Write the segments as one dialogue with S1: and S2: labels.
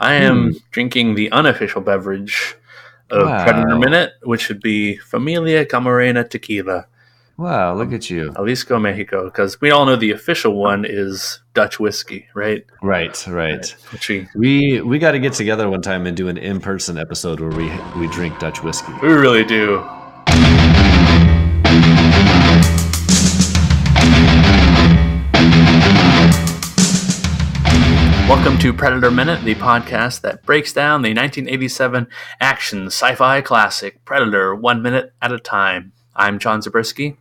S1: I am drinking the unofficial beverage of Predator Minute, which would be Familia Camarena Tequila.
S2: Wow, look at you.
S1: Jalisco, Mexico, because we all know the official one is Dutch whiskey, right?
S2: Right.
S1: Which
S2: We got to get together one time and do an in-person episode where we drink Dutch whiskey.
S1: We really do. Welcome to Predator Minute, the podcast that breaks down the 1987 action sci-fi classic Predator 1 minute at a time. I'm Jon Zabriskie.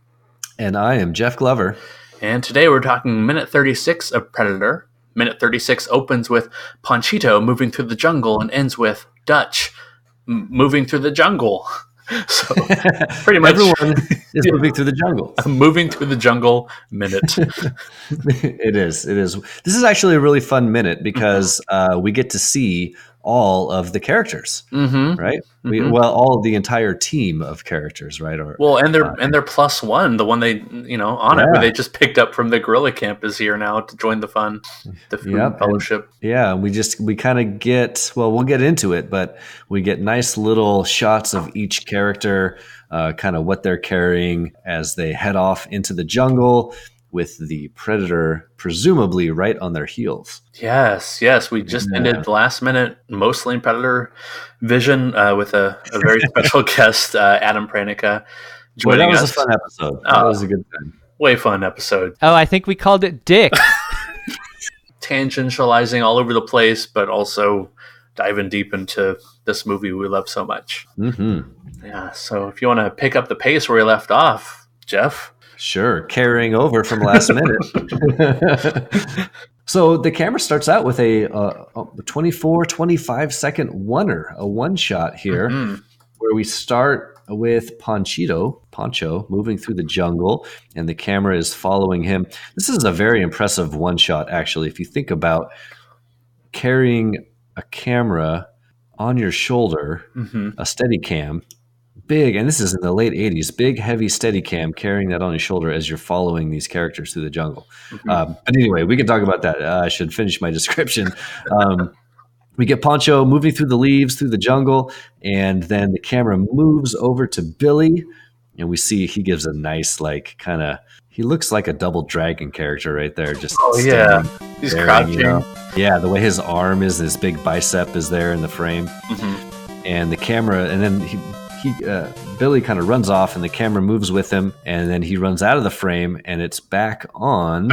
S2: And I am Jeff Glover.
S1: And today we're talking minute 36 of Predator. Minute 36 opens with Panchito moving through the jungle and ends with Dutch moving through the jungle. So pretty much
S2: everyone is moving through the jungle.
S1: A moving through the jungle minute.
S2: It is. This is actually a really fun minute because we get to see all of the characters, right? All of the entire team of characters, right?
S1: And they're plus one. The one they where they just picked up from the guerrilla camp is here now to join the fun, the food fellowship.
S2: And we kind of get we'll get into it, but we get nice little shots of each character, kind of what they're carrying as they head off into the jungle, with the Predator presumably right on their heels.
S1: Yes. We just ended the last minute mostly in Predator vision with a very special guest, Adam Pranica, joining us.
S2: That was a fun episode. That was a good time.
S1: Way fun episode.
S3: Oh, I think we called it Dick.
S1: Tangentializing all over the place, but also diving deep into this movie we love so much. Yeah, so if you want to pick up the pace where we left off, Jeff.
S2: Sure, carrying over from last minute. So the camera starts out with a 25 second a one shot here, where we start with Pancho moving through the jungle, and the camera is following him. This is a very impressive one shot, actually. If you think about carrying a camera on your shoulder, a Steadicam, big, and this is in the late 80s, big, heavy Steadicam carrying that on your shoulder as you're following these characters through the jungle. But anyway, we can talk about that. I should finish my description. We get Pancho moving through the leaves, through the jungle, and then the camera moves over to Billy, and we see he gives a nice, he looks like a Double Dragon character right there. Just
S1: he's crouching.
S2: The way his arm is, his big bicep is there in the frame. And the camera, and then Billy kind of runs off, and the camera moves with him, and then he runs out of the frame, and it's back on,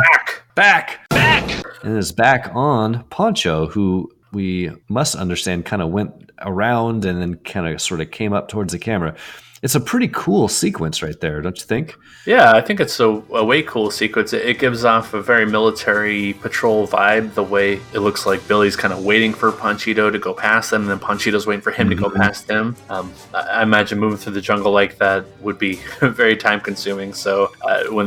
S2: and it's back on Pancho, who we must understand kind of went around and then kind of sort of came up towards the camera. It's a pretty cool sequence right there, don't you think?
S1: Yeah, I think it's a way cool sequence. It gives off a very military patrol vibe, the way it looks like Billy's kind of waiting for Panchito to go past them, and then Panchito's waiting for him to go past him. I imagine moving through the jungle like that would be very time consuming. So when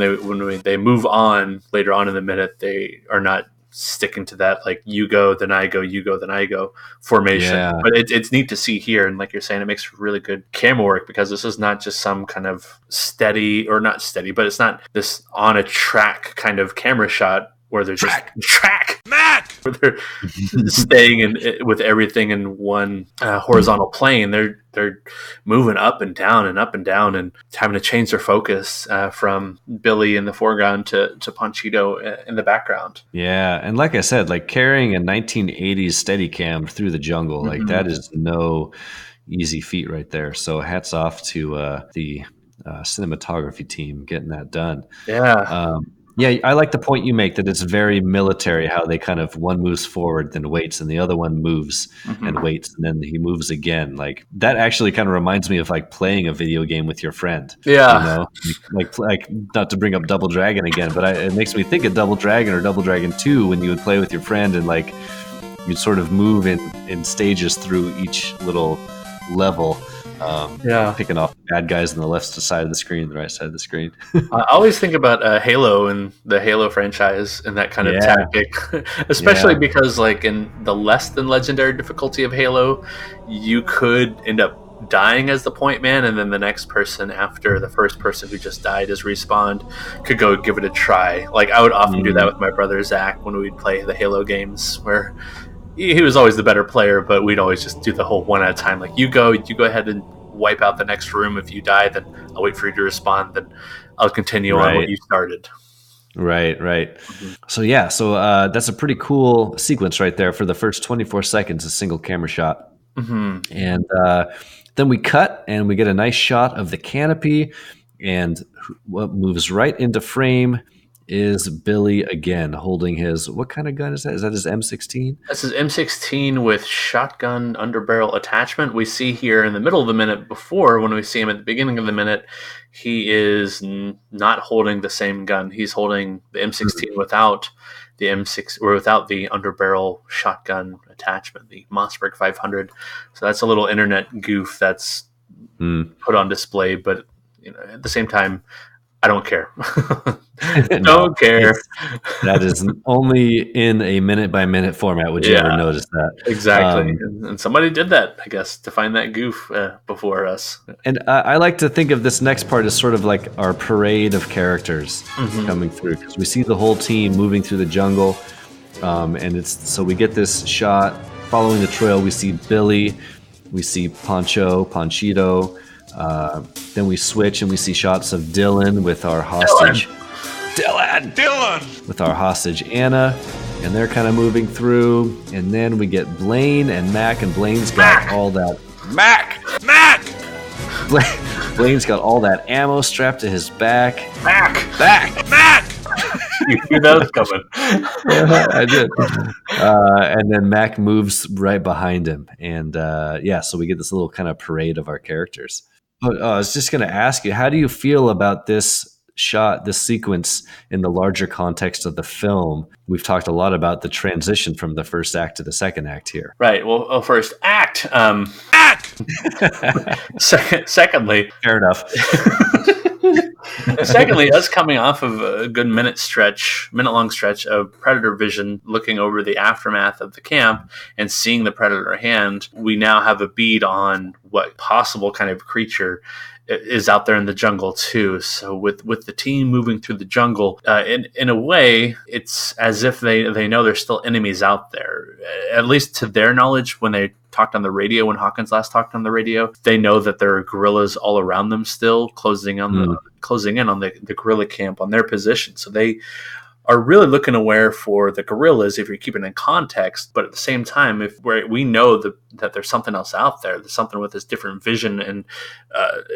S1: they move on later on in the minute, they are not sticking to that you go then I go, you go then I go formation. But it's neat to see here, and like you're saying, it makes really good camera work because this is not just some kind of not steady, but it's not this on a track kind of camera shot where they're just where they're staying in with everything in one horizontal plane. They're moving up and down and having to change their focus from Billy in the foreground to Panchito in the background.
S2: Yeah, and like I said, carrying a 1980s Steadicam through the jungle, that is no easy feat right there. So hats off to the cinematography team getting that done. Yeah, I like the point you make that it's very military, how they kind of one moves forward, then waits, and the other one moves and waits, and then he moves again. That actually kind of reminds me of playing a video game with your friend.
S1: Yeah.
S2: Like not to bring up Double Dragon again, but it makes me think of Double Dragon or Double Dragon 2 when you would play with your friend and you'd sort of move in stages through each little level. Picking off bad guys on the left side of the screen, the right side of the screen.
S1: I always think about Halo and the Halo franchise and that kind of tactic, especially because in the less than legendary difficulty of Halo, you could end up dying as the point man, and then the next person after the first person who just died is respawned could go give it a try. I would often do that with my brother Zach when we'd play the Halo games, where he was always the better player, but we'd always just do the whole one at a time. Like, you go ahead and wipe out the next room. If you die, then I'll wait for you to respond. Then I'll continue on what you started.
S2: Right. Mm-hmm. So that's a pretty cool sequence right there for the first 24 seconds, a single camera shot.
S1: Mm-hmm.
S2: And then we cut and we get a nice shot of the canopy, and what moves right into frame is Billy again holding his, what kind of gun is that? Is that his M16?
S1: This is M16 with shotgun underbarrel attachment. We see here in the middle of the minute before, when we see him at the beginning of the minute, he is not holding the same gun. He's holding the M16 without the M6 or without the underbarrel shotgun attachment, the Mossberg 500. So that's a little internet goof that's put on display, but at the same time, I don't care. Don't care.
S2: That is only in a minute-by-minute format. Would you ever notice that?
S1: Exactly. And somebody did that, I guess, to find that goof before us.
S2: And I like to think of this next part as sort of like our parade of characters coming through, because we see the whole team moving through the jungle, and so we get this shot following the trail. We see Billy, we see Panchito. Then we switch and we see shots of Dylan with our hostage. Dylan! With our hostage, Anna. And they're kind of moving through. And then we get Blaine and Mac, and Blaine's got all that...
S3: Mac!
S2: Blaine's got all that ammo strapped to his back.
S1: Mac! You knew that was coming.
S2: I did. And then Mac moves right behind him. And so we get this little kind of parade of our characters. I was just going to ask you, how do you feel about this shot, this sequence in the larger context of the film? We've talked a lot about the transition from the first act to the second act here.
S1: Right. Well, first act. Act! Secondly.
S2: Fair enough.
S1: Secondly, us coming off of a good minute-long stretch of Predator vision, looking over the aftermath of the camp and seeing the Predator hand, we now have a bead on what possible kind of creature is out there in the jungle too. So with the team moving through the jungle, in a way, it's as if they know there's still enemies out there. At least to their knowledge, when they talked on the radio, when Hawkins last talked on the radio, they know that there are guerrillas all around them still closing in on the guerrilla camp on their position. So they are really looking aware for the guerrillas if you're keeping in context, but at the same time, if we know that there's something else out there's something with this different vision and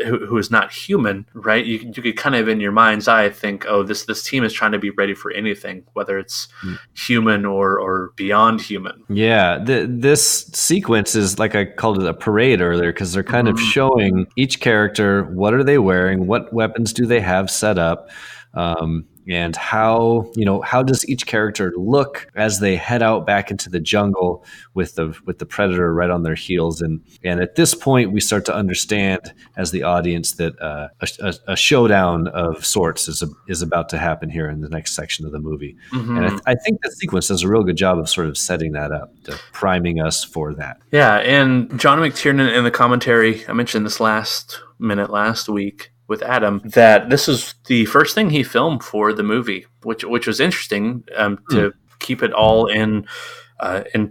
S1: who is not human, right? You could kind of in your mind's eye think, oh, this team is trying to be ready for anything, whether it's human or beyond human.
S2: Yeah, this sequence is, like I called it, a parade earlier, because they're kind of showing each character, what are they wearing, what weapons do they have set up, and how does each character look as they head out back into the jungle with the Predator right on their heels. And at this point, we start to understand as the audience that a showdown of sorts is about to happen here in the next section of the movie. And I think that sequence does a real good job of sort of setting that up, priming us for that.
S1: Yeah, and John McTiernan in the commentary, I mentioned this last week with Adam, that this is the first thing he filmed for the movie, which was interesting to keep it all in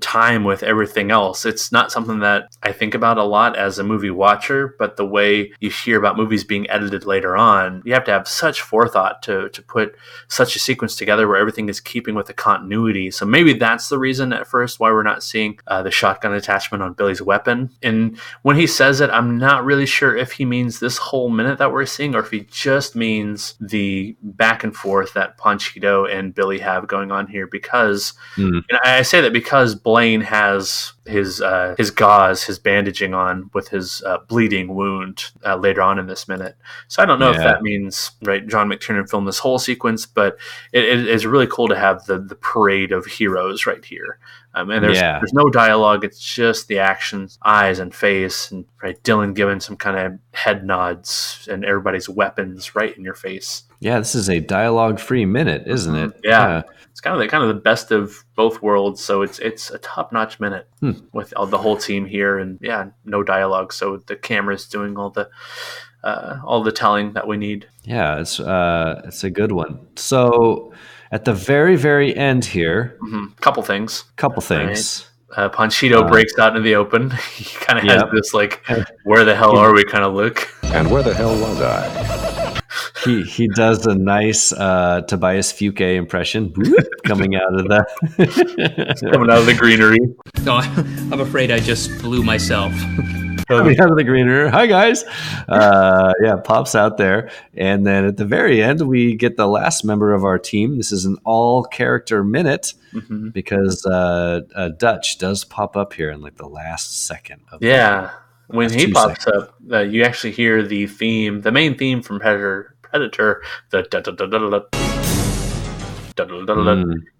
S1: time with everything else. It's not something that I think about a lot as a movie watcher, but the way you hear about movies being edited later on, you have to have such forethought to put such a sequence together where everything is keeping with the continuity. So maybe that's the reason at first why we're not seeing the shotgun attachment on Billy's weapon. And when he says it, I'm not really sure if he means this whole minute that we're seeing or if he just means the back and forth that Panchito and Billy have going on here, because I say that because Blaine has his gauze, his bandaging on with his bleeding wound later on in this minute. So I don't know if that means, right, John McTiernan filmed this whole sequence, but it is really cool to have the parade of heroes right here. And there's no dialogue. It's just the actions, eyes and face, and right, Dylan giving some kind of head nods and everybody's weapons right in your face.
S2: Yeah, this is a dialogue-free minute, isn't it?
S1: Yeah. It's kind of the best of both worlds. So it's a top-notch minute with the whole team here, and no dialogue. So the camera's doing all the telling that we need.
S2: Yeah, it's a good one. So at the very, very end here,
S1: couple things.
S2: Right?
S1: Panchito breaks out in the open. He kind of has this like, where the hell are we kind of look.
S3: And where the hell was I?
S2: He does a nice Tobias Fuke impression coming out of
S1: the greenery.
S4: No, I'm afraid I just blew myself.
S2: Coming out of the greenery. Hi guys. Pops out there. And then at the very end, we get the last member of our team. This is an all character minute because Dutch does pop up here in like the last second.
S1: When he pops up, you actually hear the theme, the main theme from Predator, the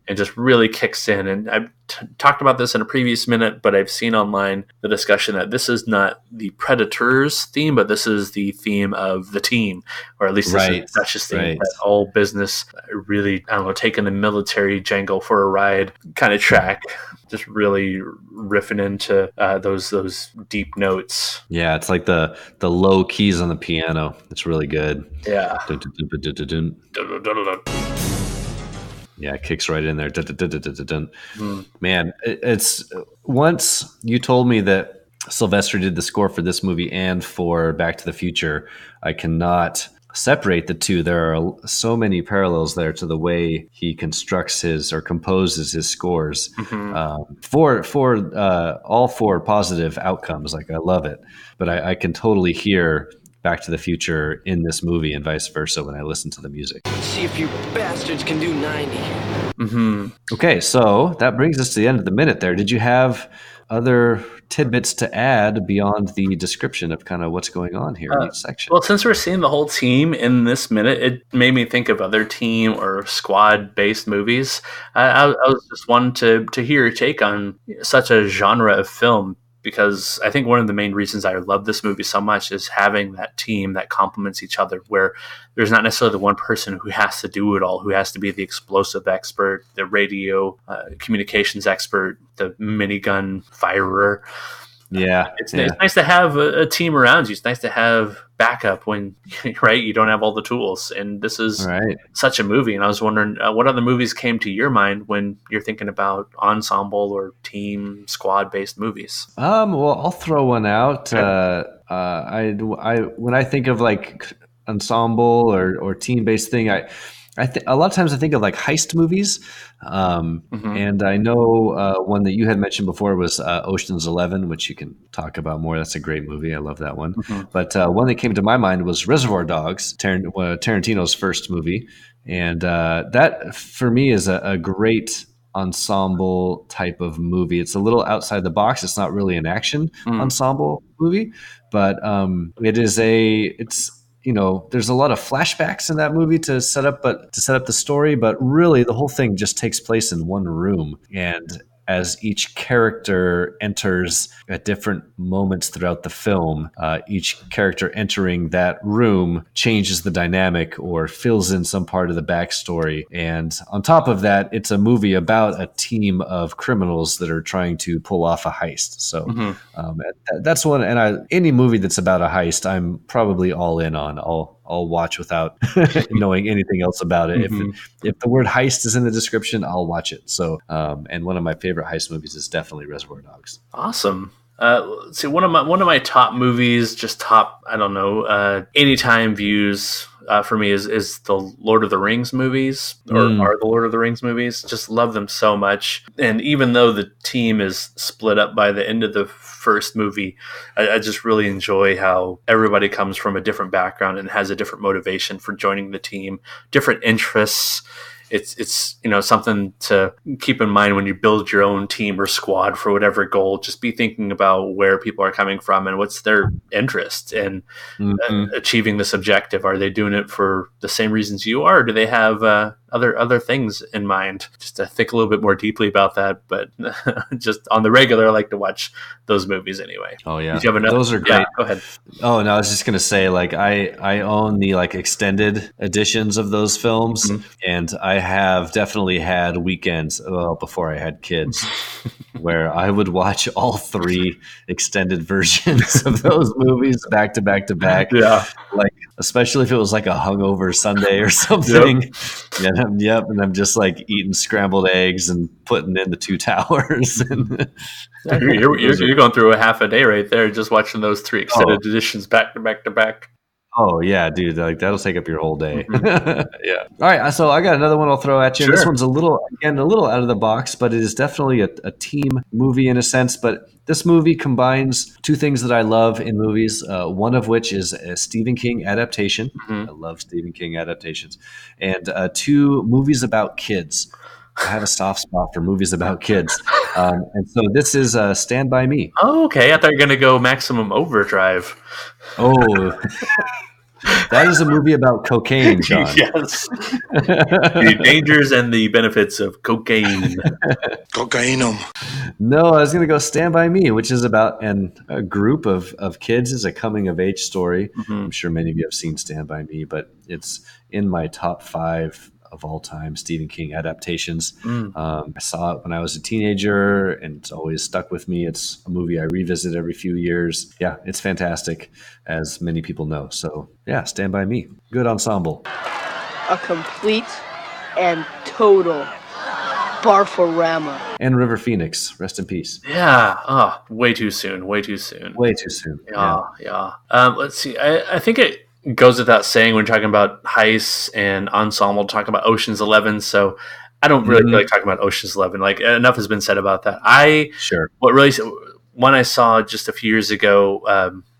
S1: and just really kicks in. And I've talked about this in a previous minute, but I've seen online the discussion that this is not the Predators theme, but this is the theme of the team, or at least this is Dutch's theme. That all business, really, I don't know, taking the military jangle for a ride kind of track. Just really riffing into those deep notes.
S2: Yeah, it's like the low keys on the piano. It's really good.
S1: Yeah.
S2: Yeah, it kicks right in there. Man, it's once you told me that Sylvester did the score for this movie and for Back to the Future, I cannot separate the two. There are so many parallels there to the way he constructs his or composes his scores for all four positive outcomes. Like, I love it, but I can totally hear Back to the Future in this movie and vice versa when I listen to the music.
S5: See if you bastards can do 90.
S2: Okay, so that brings us to the end of the minute there. Did you have other tidbits to add beyond the description of kind of what's going on here in each section?
S1: Well, since we're seeing the whole team in this minute, it made me think of other team or squad-based movies. I was just wanting to hear your take on such a genre of film, because I think one of the main reasons I love this movie so much is having that team that complements each other, where there's not necessarily the one person who has to do it all, who has to be the explosive expert, the radio communications expert, the minigun firer.
S2: Yeah,
S1: it's nice to have a team around you. It's nice to have backup when you don't have all the tools. And this is such a movie. And I was wondering what other movies came to your mind when you're thinking about ensemble or team squad based movies.
S2: Well, I'll throw one out. I when I think of like ensemble or team based thing, a lot of times I think of like heist movies, and I know one that you had mentioned before was Ocean's 11, which you can talk about more. That's a great movie. I love that one. But one that came to my mind was Reservoir Dogs, Tarantino's first movie, and that for me is a great ensemble type of movie. It's a little outside the box. It's not really an action ensemble movie, but there's a lot of flashbacks in that movie to set up the story, but really the whole thing just takes place in one room. And as each character enters at different moments throughout the film, each character entering that room changes the dynamic or fills in some part of the backstory. And on top of that, it's a movie about a team of criminals that are trying to pull off a heist. So that's one. And any movie that's about a heist, I'm probably all in on. I'll watch without knowing anything else about it. If the word heist is in the description, I'll watch it. So, and one of my favorite heist movies is definitely Reservoir Dogs.
S1: Awesome. Let's see, one of my top movies, just top, I don't know, anytime views for me is the Lord of the Rings movies, or are the Lord of the Rings movies. Just love them so much. And even though the team is split up by the end of the first movie, I just really enjoy how everybody comes from a different background and has a different motivation for joining the team, different interests. It's something to keep in mind when you build your own team or squad for whatever goal. Just be thinking about where people are coming from and what's their interest in achieving this objective. Are they doing it for the same reasons you are? Or do they have other things in mind? Just to think a little bit more deeply about that. But just on the regular, I like to watch those movies anyway.
S2: Oh yeah,
S1: Did you have another?
S2: Those are great.
S1: Yeah, go ahead.
S2: Oh no, I was just gonna say, like, I own the like extended editions of those films, and I have definitely had weekends before I had kids where I would watch all 3 extended versions of those movies back to back to back.
S1: Yeah.
S2: Like, especially if it was like a hungover Sunday or something. Yep. And I'm just like eating scrambled eggs and putting in the 2 towers.
S1: You're going through a half a day right there just watching those 3 extended editions back to back to back.
S2: Oh yeah, dude! Like that'll take up your whole day.
S1: Mm-hmm.
S2: Yeah. All right. So I got another one I'll throw at you.
S1: Sure.
S2: This one's a little out of the box, but it is definitely a team movie in a sense. But this movie combines 2 things that I love in movies. One of which is a Stephen King adaptation.
S1: Mm-hmm.
S2: I love Stephen King adaptations, and 2 movies about kids. I have a soft spot for movies about kids, and so this is Stand By Me.
S1: Oh, okay. I thought you were going to go Maximum Overdrive.
S2: Oh. That is a movie about cocaine, John.
S1: Yes. The dangers and the benefits of cocaine.
S6: Cocainum.
S2: No, I was going to go Stand By Me, which is about a group of kids. It's a coming-of-age story.
S1: Mm-hmm.
S2: I'm sure many of you have seen Stand By Me, but it's in my top 5 of all time Stephen King adaptations. I saw it when I was a teenager, and it's always stuck with me. It's a movie I revisit every few years. Yeah, it's fantastic, as many people know. So, yeah, Stand By Me. Good ensemble.
S7: A complete and total barforama.
S2: And River Phoenix, rest in peace.
S1: Yeah. Oh, way too soon. Way too soon.
S2: Way too soon.
S1: Yeah. Let's see. I think it goes without saying when talking about heists and ensemble, talking about Ocean's 11. So I don't really feel like talking about Ocean's 11. Like, enough has been said about that. One I saw just a few years ago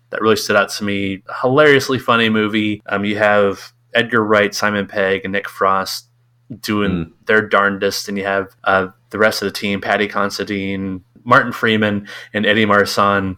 S1: that really stood out to me, hilariously funny movie. You have Edgar Wright, Simon Pegg, and Nick Frost doing their darndest, and you have the rest of the team, Patty Considine, Martin Freeman, and Eddie Marsan.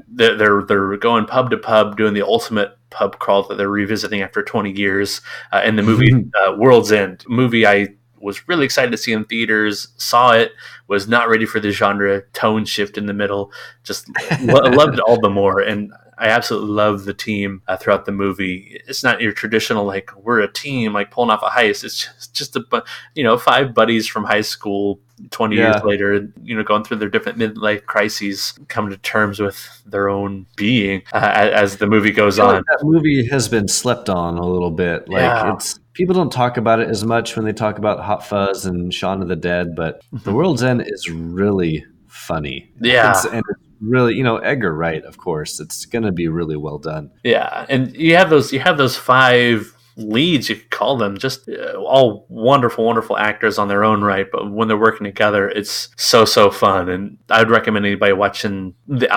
S1: They're going pub to pub, doing the ultimate pub crawl that they're revisiting after 20 years. In the movie World's End, movie I was really excited to see in theaters, saw it, was not ready for the genre tone shift in the middle, just loved it all the more. And I absolutely love the team throughout the movie. It's not your traditional, like, we're a team, like, pulling off a heist. It's just 5 buddies from high school 20 years later, going through their different midlife crises, come to terms with their own being as the movie goes on.
S2: Like that movie has been slept on a little bit. People don't talk about it as much when they talk about Hot Fuzz and Shaun of the Dead, but The World's End is really funny.
S1: Yeah.
S2: And it's really, Edgar Wright, of course. It's going to be really well done. Yeah.
S1: And you have those 5 leads, you could call them, just all wonderful, wonderful actors on their own right. But when they're working together, it's so fun. And I'd recommend anybody to watch the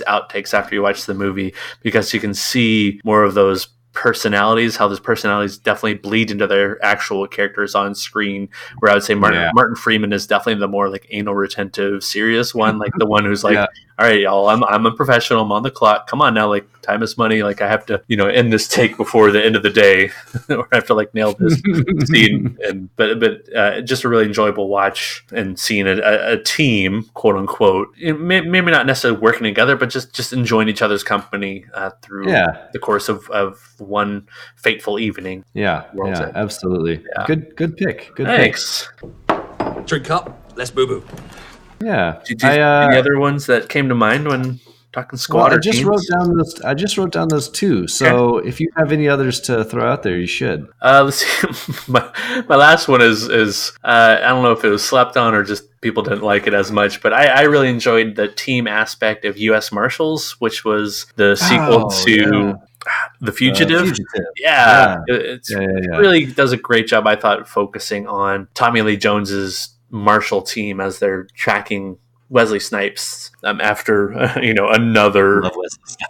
S1: outtakes after you watch the movie, because you can see more of those personalities, how those personalities definitely bleed into their actual characters on screen, where I would say Martin Freeman is definitely the more like anal retentive serious one, like the one who's like, all right, y'all, I'm a professional, I'm on the clock, come on now, like, time is money, like, I have to end this take before the end of the day or I have to like nail this scene. And but just a really enjoyable watch, and seeing a team, quote unquote, maybe not necessarily working together, but just enjoying each other's company through the course of one fateful evening.
S2: Absolutely. Good pick.
S1: Thanks.
S6: Drink up. Let's boo-boo.
S2: Yeah.
S1: Did you any other ones that came to mind when talking squad?
S2: I just wrote down those 2. So if you have any others to throw out there, you should.
S1: Let's see. My last one is I don't know if it was slept on or just people didn't like it as much, but I really enjoyed the team aspect of U.S. Marshals, which was the sequel to The Fugitive. It really does a great job, I thought, focusing on Tommy Lee Jones's Marshall team as they're tracking Wesley Snipes after another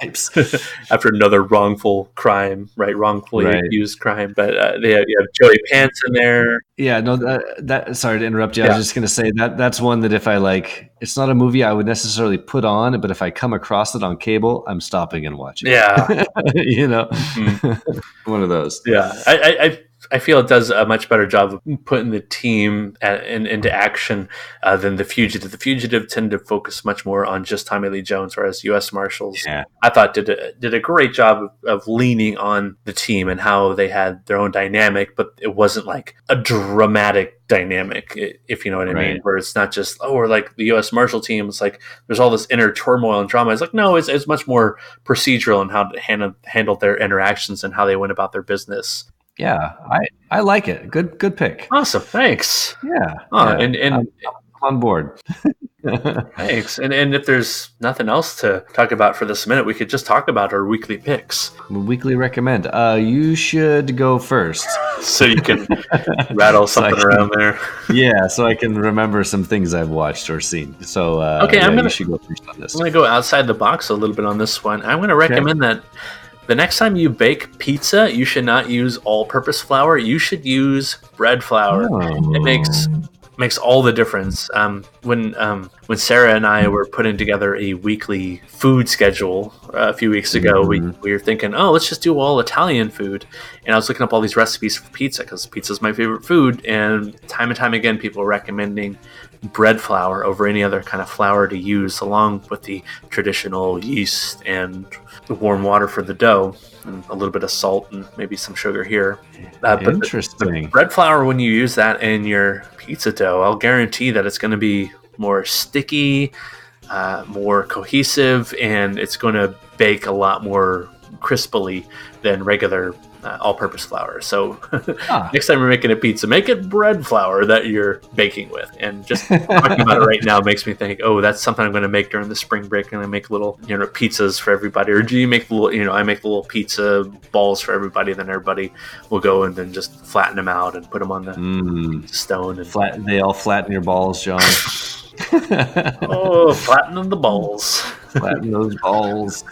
S1: after another wrongful crime, wrongfully accused crime. But they have Joey Pants in there.
S2: Sorry to interrupt you. I was just going to say that's one that if I like, it's not a movie I would necessarily put on, but if I come across it on cable, I'm stopping and watching.
S1: Yeah,
S2: one of those.
S1: Yeah, I I feel it does a much better job of putting the team into action than The Fugitive. The Fugitive tended to focus much more on just Tommy Lee Jones, whereas U.S. Marshals, I thought, did a great job of leaning on the team and how they had their own dynamic, but it wasn't like a dramatic dynamic, if you know what I mean, where it's not just, or like the U.S. Marshal team, it's like there's all this inner turmoil and drama. It's like, no, it's much more procedural in how to handle their interactions and how they went about their business.
S2: Yeah, I like it. Good pick.
S1: Awesome, thanks.
S2: Yeah.
S1: And
S2: I'm on board.
S1: Thanks. And if there's nothing else to talk about for this minute, we could just talk about our weekly picks.
S2: Weekly recommend. You should go first.
S1: So you can rattle something around there.
S2: Yeah, so I can remember some things I've watched or seen. So you should go first on this.
S1: I'm going to go outside the box a little bit on this one. I'm going to recommend that the next time you bake pizza, you should not use all-purpose flour. You should use bread flour. Oh. It makes all the difference. When Sarah and I were putting together a weekly food schedule a few weeks ago, we were thinking, let's just do all Italian food. And I was looking up all these recipes for pizza because pizza is my favorite food. And time again, people are recommending bread flour over any other kind of flour to use, along with the traditional yeast and the warm water for the dough, and a little bit of salt and maybe some sugar here.
S2: Interesting.
S1: The bread flour, when you use that in your pizza dough, I'll guarantee that it's going to be more sticky, more cohesive, and it's going to bake a lot more crispily than regular all-purpose flour. So next time you're making a pizza, make it bread flour that you're baking with. And just talking about it right now makes me think, that's something I'm going to make during the spring break. And I make little, pizzas for everybody. Or do you make the little, I make the little pizza balls for everybody. Then everybody will go and then just flatten them out and put them on the stone. And
S2: they all flatten your balls, John.
S1: Flattening the balls.
S2: Flatten those balls.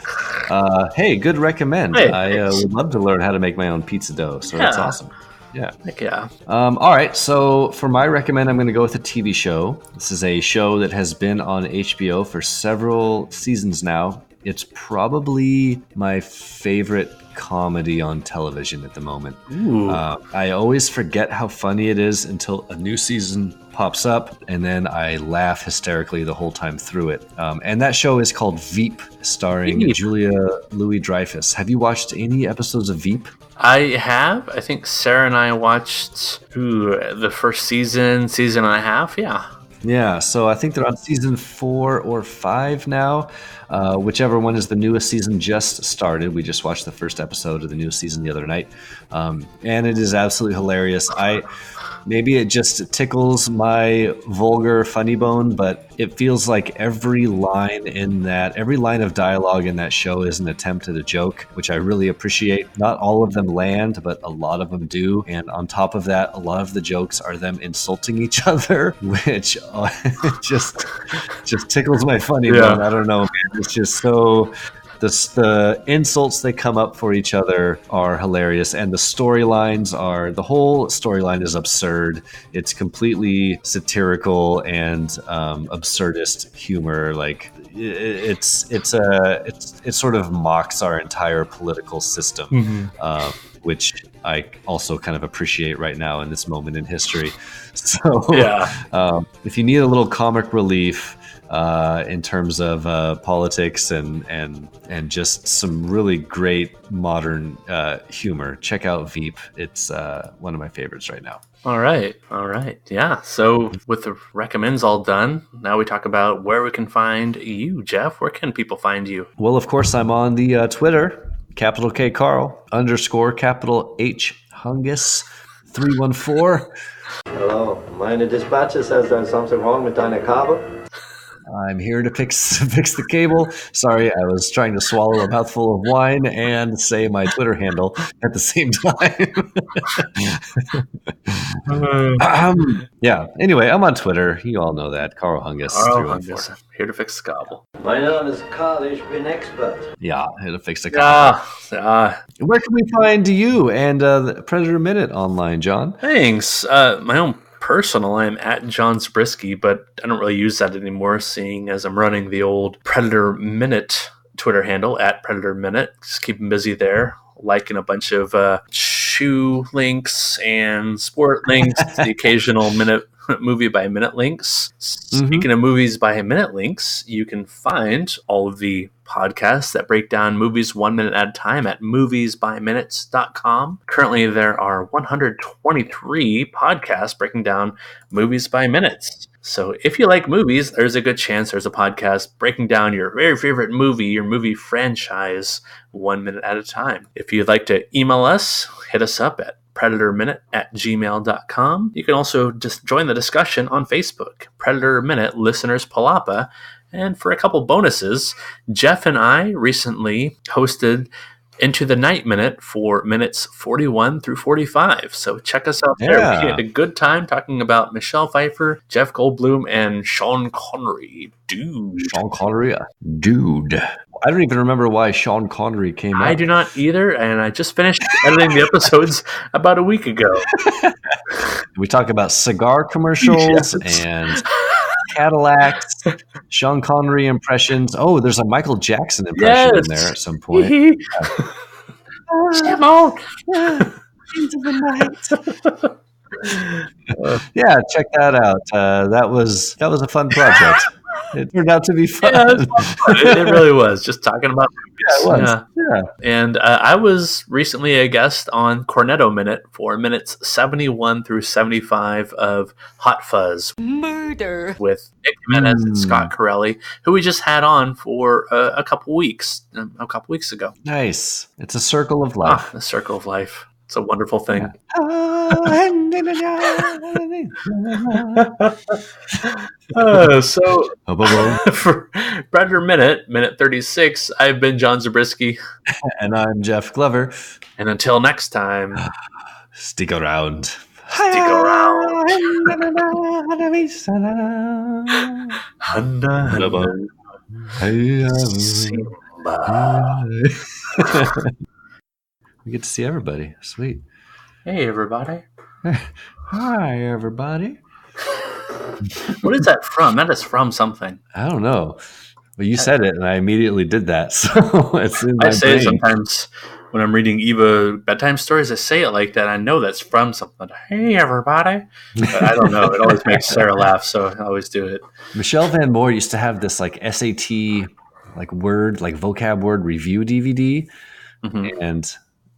S2: Hey, good recommend. I would love to learn how to make my own pizza dough. So that's awesome. Yeah.
S1: Heck yeah.
S2: All right. So for my recommend, I'm going to go with a TV show. This is a show that has been on HBO for several seasons now. It's probably my favorite comedy on television at the moment. I always forget how funny it is until a new season pops up, and then I laugh hysterically the whole time through it. And that show is called Veep, starring Julia Louis-Dreyfus. Have you watched any episodes of Veep?
S1: I have. I think Sarah and I watched the first season and a half.
S2: Yeah, so I think they're on season 4 or 5 now. Whichever one is the newest season just started. We just watched the first episode of the newest season the other night. And it is absolutely hilarious. Maybe it just tickles my vulgar funny bone, but it feels like every line of dialogue in that show is an attempt at a joke, which I really appreciate. Not all of them land, but a lot of them do. And on top of that, a lot of the jokes are them insulting each other, which just tickles my funny bone. I don't know, man. It's just so... The insults they come up for each other are hilarious, and the whole storyline is absurd. It's completely satirical and absurdist humor. Like it sort of mocks our entire political system, which I also kind of appreciate right now in this moment in history. So if you need a little comic relief in terms of politics and just some really great modern humor, check out Veep. It's one of my favorites right now.
S1: All right. Yeah. So with the recommends all done, now we talk about where we can find you, Jeff. Where can people find you?
S2: Well, of course, I'm on the Twitter, capital K Carl _ capital H Hungus 314.
S8: Hello, meine dispatcher says there's something wrong with deine Kabel.
S2: I'm here to fix the cable. Sorry, I was trying to swallow a mouthful of wine and say my Twitter handle at the same time. Anyway, I'm on Twitter. You all know that. Carl Hungus.
S1: Here to fix the cable.
S8: My name is Carl, ich bin expert.
S2: Yeah, here to fix the cable. Where can we find you and the Predator Minute online, John?
S1: Thanks. My own personal, I'm at John Zabriskie, but I don't really use that anymore, seeing as I'm running the old Predator Minute Twitter handle at Predator Minute. Just keep them busy there, liking a bunch of shoe links and sport links, the occasional movie by minute links. Speaking of movies by minute links, you can find all of the podcasts that break down movies 1 minute at a time at moviesbyminutes.com. Currently, there are 123 podcasts breaking down movies by minutes. So if you like movies, there's a good chance there's a podcast breaking down your very favorite movie, your movie franchise, 1 minute at a time. If you'd like to email us, hit us up at predatorminute@gmail.com. You can also just join the discussion on Facebook, Predator Minute Listeners Palapa. And for a couple bonuses, Jeff and I recently hosted Into the Night Minute for minutes 41 through 45. So check us out there. We had a good time talking about Michelle Pfeiffer, Jeff Goldblum, and Sean Connery. Dude.
S2: Sean Connery, dude. I don't even remember why Sean Connery came out.
S1: I do not either, and I just finished editing the episodes about a week ago.
S2: We talk about cigar commercials and Cadillacs, Sean Connery impressions. Oh, there's a Michael Jackson impression in there at some point.
S1: Come on.
S2: Into the night. Yeah, check that out. That was a fun project. It turned out to be fun.
S1: Yeah, it really was. Just talking about movies.
S2: Yeah, it was. Yeah.
S1: And I was recently a guest on Cornetto Minute for minutes 71 through 75 of Hot Fuzz. Murder. With Nick Jimenez and Scott Corelli, who we just had on for a couple weeks ago.
S2: Nice. It's a circle of life.
S1: The circle of life. It's a wonderful thing. So for Predator minute 36, I've been John Zabriskie.
S2: And I'm Jeff Glover.
S1: And until next time,
S2: stick around.
S1: Stick around. Simba.
S2: We get to see everybody. Sweet.
S1: Hey, everybody.
S2: Hi, everybody.
S1: What is that from? That is from something.
S2: I don't know. But you said it, and I immediately did that. So it's in my
S1: I say
S2: brain.
S1: it sometimes when I'm reading Eva bedtime stories. I say it like that. I know that's from something. Hey, everybody. But I don't know. It always makes Sarah laugh, so I always do it.
S2: Michelle Van Moore used to have this like SAT vocab word review DVD, and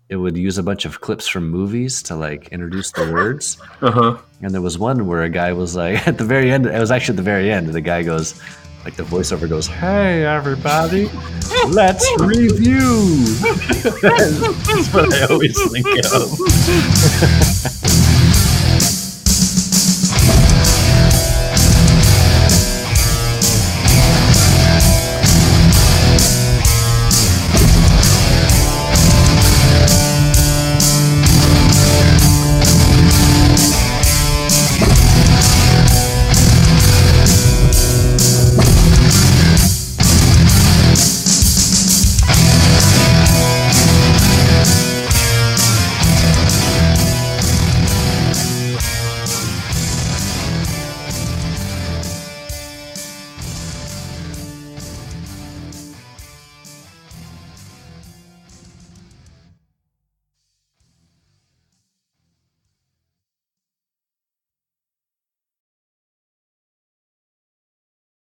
S2: it would use a bunch of clips from movies to like introduce the words. And there was one where a guy was like, at the very end, it was actually at the very end, and the guy goes, like the voiceover goes, "Hey, everybody, let's review." That's what I always think of.